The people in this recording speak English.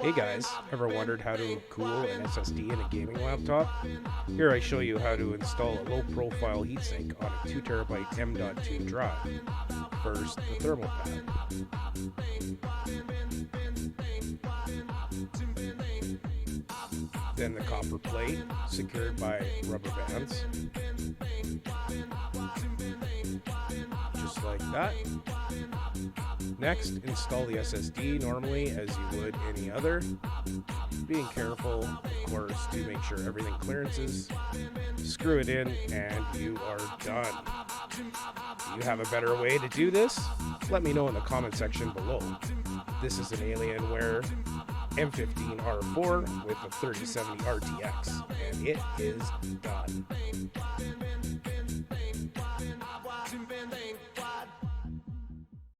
Hey guys, ever wondered how to cool an SSD in a gaming laptop? Here I show you how to install a low profile heatsink on a 2TB M.2 drive. First, the thermal pad. Then the copper plate, secured by rubber bands. Just like that. Next, install the SSD normally as you would any other, being careful, of course, to make sure everything clearances. Screw it in and you are done. Do you have a better way to do this? Let me know in the comment section below. This is an Alienware M15 R4 with a 3070 RTX, and it is done.